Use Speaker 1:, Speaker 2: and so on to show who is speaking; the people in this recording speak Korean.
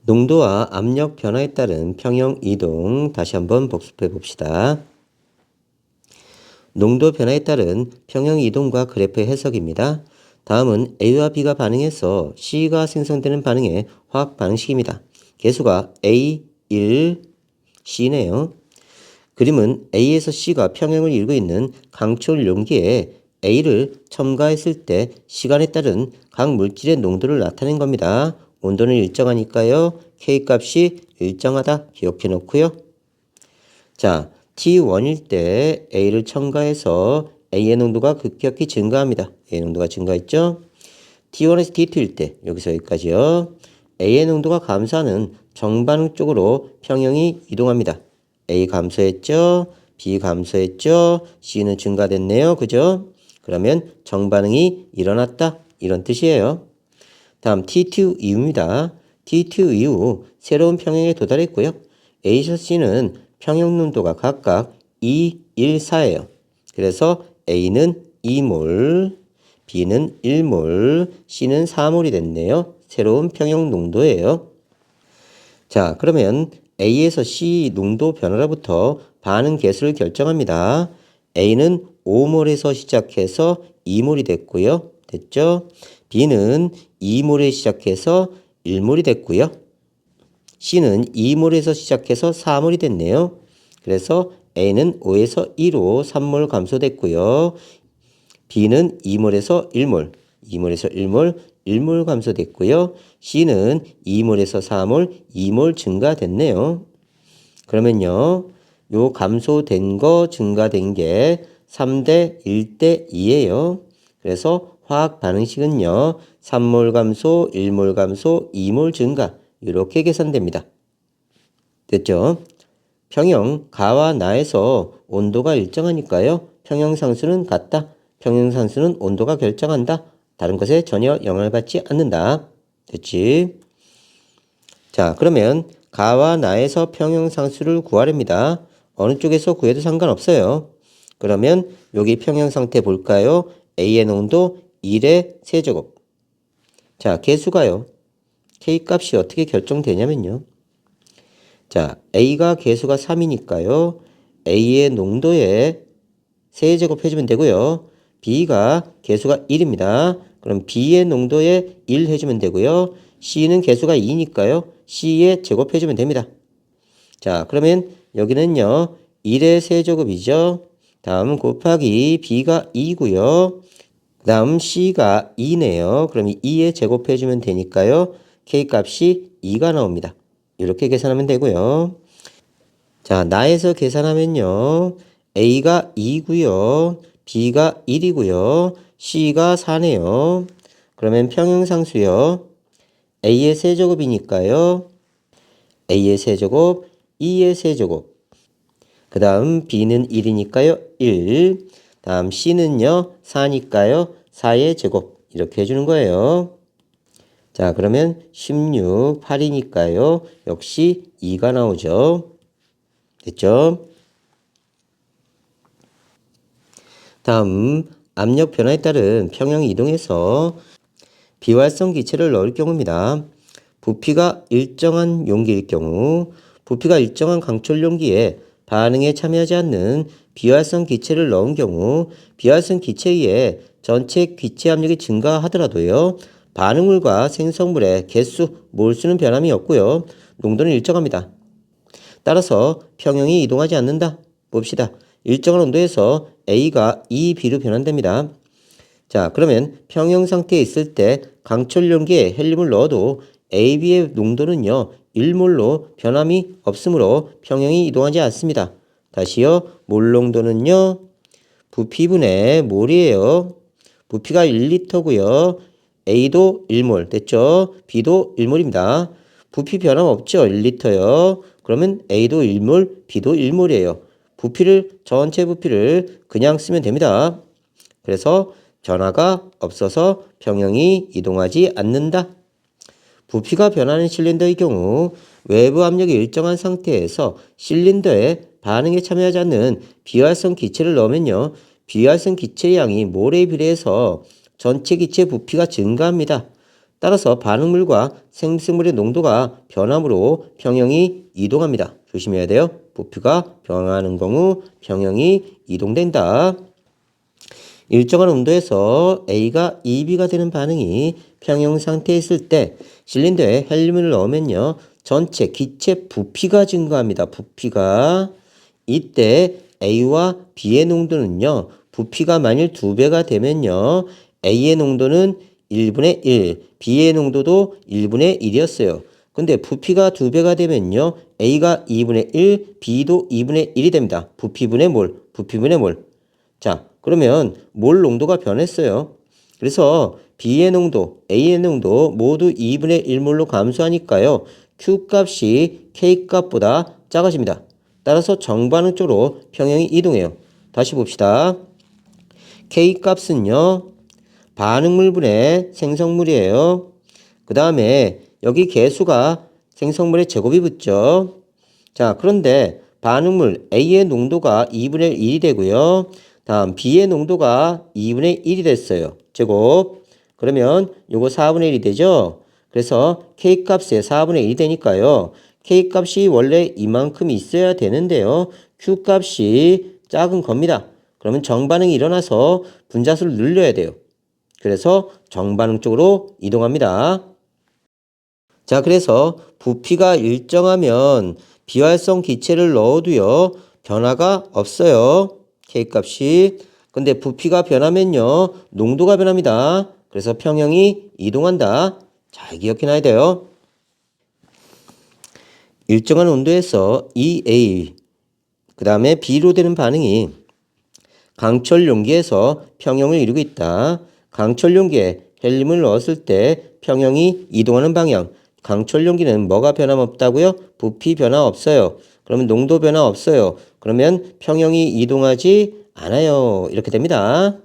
Speaker 1: 농도와 압력 변화에 따른 평형 이동 다시 한번 복습해 봅시다. 농도 변화에 따른 평형 이동과 그래프의 해석입니다. 다음은 A와 B가 반응해서 C가 생성되는 반응의 화학 반응식입니다. 개수가 A, 1, C네요. 그림은 A에서 C가 평형을 이루고 있는 강철 용기에 A를 첨가했을 때 시간에 따른 각 물질의 농도를 나타낸 겁니다. 온도는 일정하니까요. K값이 일정하다 기억해 놓고요. 자, T1일 때 A를 첨가해서 A의 농도가 급격히 증가합니다. A의 농도가 증가했죠? T1에서 T2일 때 여기서 여기까지요. A의 농도가 감소하는 정반응 쪽으로 평형이 이동합니다. A 감소했죠? B 감소했죠? C는 증가됐네요. 그죠? 그러면 정반응이 일어났다. 이런 뜻이에요. 다음 T2 이후입니다. T2 이후 새로운 평형에 도달했고요. A에서 C는 평형 농도가 각각 2, 1, 4예요. 그래서 A는 2몰, B는 1몰, C는 4몰이 됐네요. 새로운 평형 농도예요. 자, 그러면 A에서 C 농도 변화로부터 반응 개수를 결정합니다. A는 5몰에서 시작해서 2몰이 됐고요. 됐죠? B는 2몰에 시작해서 1몰이 됐고요. C는 2몰에서 시작해서 4몰이 됐네요. 그래서 A는 5에서 2로 3몰 감소됐고요. B는 2몰에서 1몰, 2몰에서 1몰, 1몰 감소됐고요. C는 2몰에서 4몰, 2몰 증가됐네요. 그러면요, 요 감소된 거 증가된 게 3대 1대 2예요. 그래서 화학 반응식은요, 3몰 감소, 1몰 감소, 2몰 증가 이렇게 계산됩니다. 됐죠? 평형 가와 나에서 온도가 일정하니까요. 평형 상수는 같다. 평형 상수는 온도가 결정한다. 다른 것에 전혀 영향을 받지 않는다. 됐지? 자, 그러면 가와 나에서 평형 상수를 구하렵니다. 어느 쪽에서 구해도 상관없어요. 그러면 여기 평형 상태 볼까요? A의 농도 1의 세제곱. 자, 개수가요. K값이 어떻게 결정되냐면요. 자, A가 개수가 3이니까요. A의 농도에 세제곱 해주면 되고요. B가 개수가 1입니다. 그럼 B의 농도에 1 해주면 되고요. C는 개수가 2니까요. C에 제곱해주면 됩니다. 자, 그러면 여기는요. 1의 세제곱이죠. 다음 곱하기 B가 2고요. 그 다음 C가 2네요. 그럼 2에 제곱해주면 되니까요. K값이 2가 나옵니다. 이렇게 계산하면 되고요. 자, 나에서 계산하면요. A가 2고요. B가 1이고요. C가 4네요. 그러면 평형상수요. A의 세제곱이니까요. A의 세제곱, 2의 세제곱. 그 다음 B는 1이니까요. 1. 다음 C는요. 4니까요. 4의 제곱. 이렇게 해주는 거예요. 자, 그러면 16, 8이니까요. 역시 2가 나오죠. 됐죠? 다음 압력 변화에 따른 평형 이동에서 비활성 기체를 넣을 경우입니다. 부피가 일정한 용기일 경우, 부피가 일정한 강철 용기에 반응에 참여하지 않는 비활성 기체를 넣은 경우 비활성 기체에 전체 기체 압력이 증가하더라도요. 반응물과 생성물의 개수, 몰수는 변함이 없고요. 농도는 일정합니다. 따라서 평형이 이동하지 않는다. 봅시다. 일정한 온도에서 A가 2B로 변환됩니다. 자, 그러면 평형 상태에 있을 때 강철 용기에 헬륨을 넣어도 AB의 농도는요, 1몰로 변함이 없으므로 평형이 이동하지 않습니다. 다시요, 몰 농도는요, 부피분의 몰이에요. 부피가 1리터고요. A도 1몰 됐죠? B도 1몰입니다. 부피 변함 없죠? 1리터요. 그러면 A도 1몰, B도 1몰이에요. 전체 부피를 그냥 쓰면 됩니다. 그래서 변화가 없어서 평형이 이동하지 않는다. 부피가 변하는 실린더의 경우 외부 압력이 일정한 상태에서 실린더에 반응에 참여하지 않는 비활성 기체를 넣으면요. 비활성 기체의 양이 몰에 비례해서 전체 기체 부피가 증가합니다. 따라서 반응물과 생성물의 농도가 변함으로 평형이 이동합니다. 조심해야 돼요. 부피가 변하는 경우 평형이 이동된다. 일정한 온도에서 A가 EB가 되는 반응이 평형 상태에 있을 때 실린더에 헬륨을 넣으면요. 전체 기체 부피가 증가합니다. 부피가. 이때 A와 B의 농도는요. 부피가 만일 2배가 되면요. A의 농도는 1분의 1, B의 농도도 1분의 1이었어요. 근데 부피가 2배가 되면요. A가 2분의 1, B도 2분의 1이 됩니다. 부피분의 몰, 부피분의 몰. 자, 그러면 몰 농도가 변했어요. 그래서 B의 농도, A의 농도 모두 2분의 1몰로 감소하니까요. Q 값이 K 값보다 작아집니다. 따라서 정반응 쪽으로 평형이 이동해요. 다시 봅시다. K 값은요. 반응물분의 생성물이에요. 그 다음에 여기 개수가 생성물의 제곱이 붙죠. 자, 그런데 반응물 A의 농도가 2분의 1이 되고요. 다음 B의 농도가 2분의 1이 됐어요. 제곱. 그러면 요거 4분의 1이 되죠. 그래서 K 값에 4분의 1이 되니까요. K 값이 원래 이만큼 있어야 되는데요. Q 값이 작은 겁니다. 그러면 정반응이 일어나서 분자수를 늘려야 돼요. 그래서 정반응 쪽으로 이동합니다. 자, 그래서 부피가 일정하면 비활성 기체를 넣어도요. 변화가 없어요. K값이. 근데 부피가 변하면요. 농도가 변합니다. 그래서 평형이 이동한다. 잘 기억해놔야 돼요. 일정한 온도에서 EA, 그 다음에 B로 되는 반응이 강철 용기에서 평형을 이루고 있다. 강철 용기에 헬륨을 넣었을 때 평형이 이동하는 방향. 강철 용기는 뭐가 변함없다고요? 부피 변화 없어요. 그러면 농도 변화 없어요. 그러면 평형이 이동하지 않아요. 이렇게 됩니다.